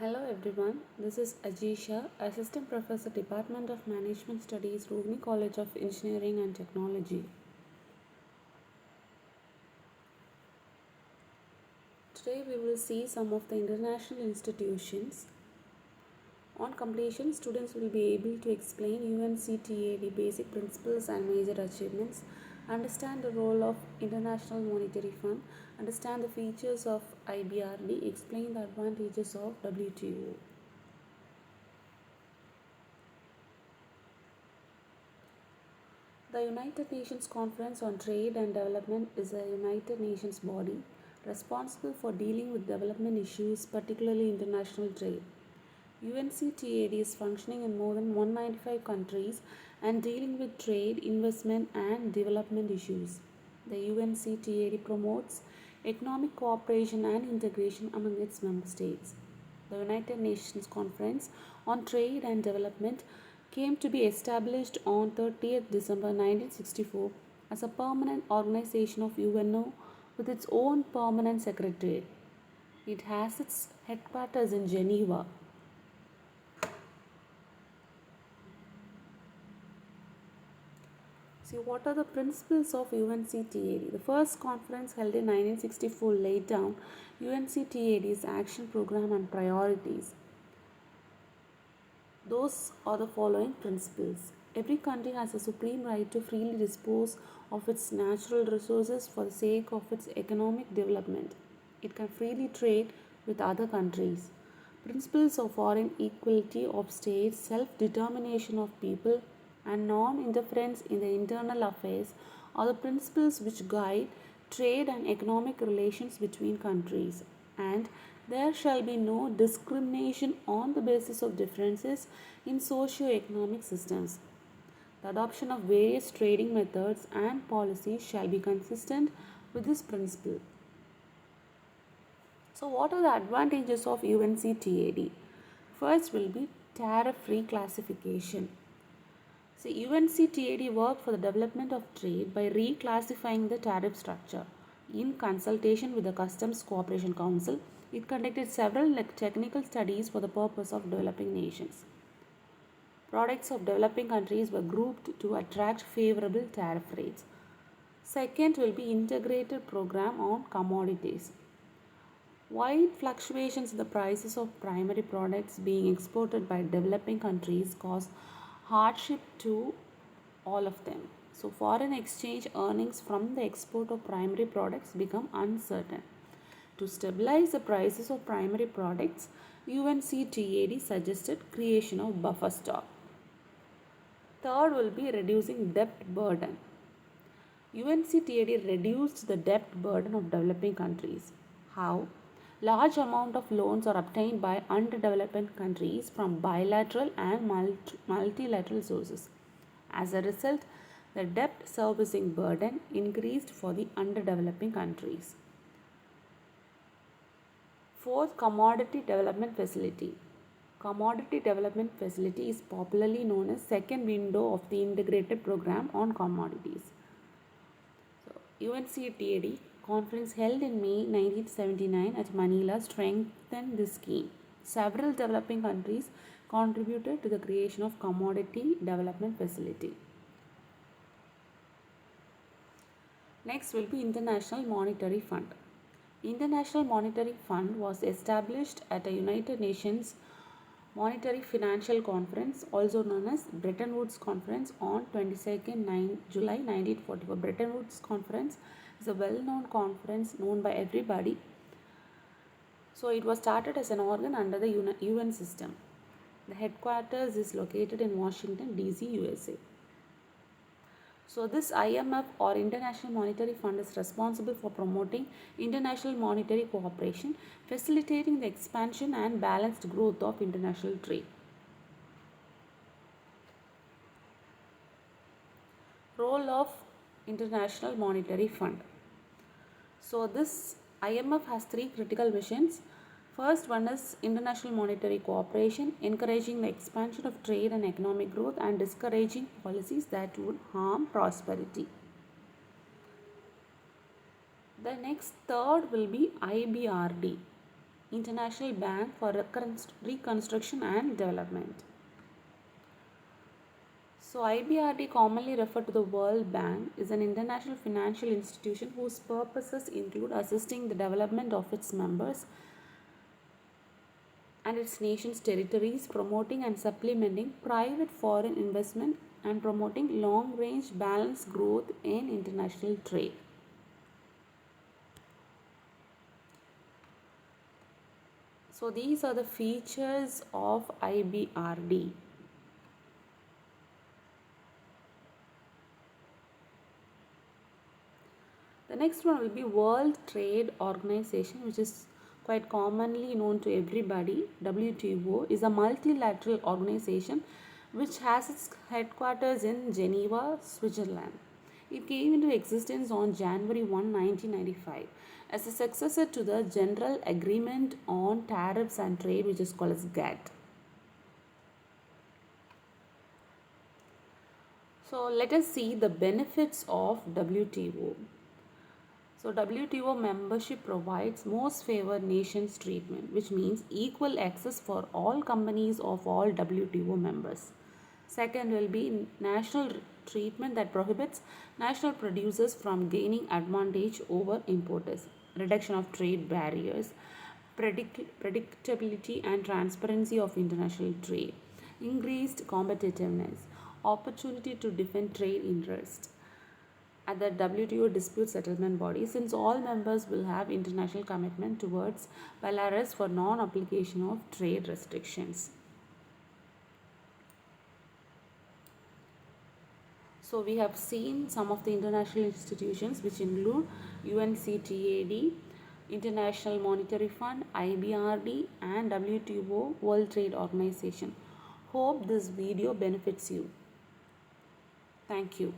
Hello everyone, this is Ajisha, Assistant Professor, Department of Management Studies, Rohini College of Engineering and Technology. Today we will see some of the international institutions. On completion, students will be able to explain UNCTAD basic principles and major achievements, understand the role of International Monetary Fund, understand the features of IBRD, explain the advantages of WTO. The United Nations Conference on Trade and Development is a United Nations body responsible for dealing with development issues, particularly international trade. UNCTAD is functioning in more than 195 countries and dealing with trade, investment, and development issues. The UNCTAD promotes economic cooperation and integration among its member states. The United Nations Conference on Trade and Development came to be established on 30th December 1964 as a permanent organization of UNO with its own permanent secretariat. It has its headquarters in Geneva. See, what are the principles of UNCTAD? The first conference held in 1964 laid down UNCTAD's action program and priorities. Those are the following principles. Every country has a supreme right to freely dispose of its natural resources for the sake of its economic development. It can freely trade with other countries. Principles of foreign equality of states, self-determination of people, and non-interference in the internal affairs are the principles which guide trade and economic relations between countries. And there shall be no discrimination on the basis of differences in socio-economic systems. The adoption of various trading methods and policies shall be consistent with this principle. So, what are the advantages of UNCTAD? First will be tariff-free classification. So, UNCTAD worked for the development of trade by reclassifying the tariff structure. In consultation with the Customs Cooperation Council, it conducted several technical studies for the purpose of developing nations. Products of developing countries were grouped to attract favorable tariff rates. Second will be integrated program on commodities. Wide fluctuations in the prices of primary products being exported by developing countries cause hardship to all of them. So, foreign exchange earnings from the export of primary products become uncertain. To stabilize the prices of primary products, UNCTAD suggested creation of buffer stock. Third will be reducing debt burden. UNCTAD reduced the debt burden of developing countries. How? Large amount of loans are obtained by underdeveloped countries from bilateral and multilateral sources. As a result, the debt servicing burden increased for the underdeveloping countries. Fourth, Commodity Development Facility. Commodity Development Facility is popularly known as second window of the integrated program on commodities. UNCTAD conference held in May 1979 at Manila strengthened this scheme. Several developing countries contributed to the creation of Commodity Development Facility. Next will be International Monetary Fund. International Monetary Fund was established at a United Nations Monetary Financial Conference, also known as Bretton Woods Conference, on 22nd July 1944. Bretton Woods Conference is a well-known conference known by everybody. So it was started as an organ under the UN system. The headquarters is located in Washington, D.C., USA. So this IMF or International Monetary Fund is responsible for promoting international monetary cooperation, facilitating the expansion and balanced growth of international trade. Role of International Monetary Fund. So this IMF has three critical missions. First one is international monetary cooperation, encouraging the expansion of trade and economic growth and discouraging policies that would harm prosperity. The next third will be IBRD. International Bank for Reconstruction and Development. So, IBRD, commonly referred to the World Bank, is an international financial institution whose purposes include assisting the development of its members and its nation's territories, promoting and supplementing private foreign investment, and promoting long range balanced growth in international trade. So, these are the features of IBRD. The next one will be World Trade Organization, which is quite commonly known to everybody. WTO is a multilateral organization which has its headquarters in Geneva, Switzerland. It came into existence on January 1, 1995 as a successor to the General Agreement on Tariffs and Trade, which is called as GATT. So let us see the benefits of WTO. So WTO membership provides most favored nations treatment, which means equal access for all companies of all WTO members. Second will be national treatment that prohibits national producers from gaining advantage over importers, reduction of trade barriers, predictability and transparency of international trade, increased competitiveness, opportunity to defend trade interests at the WTO dispute settlement body, since all members will have international commitment towards Belarus for non-application of trade restrictions. So we have seen some of the international institutions which include UNCTAD, International Monetary Fund, IBRD and WTO, World Trade Organization. Hope this video benefits you. Thank you.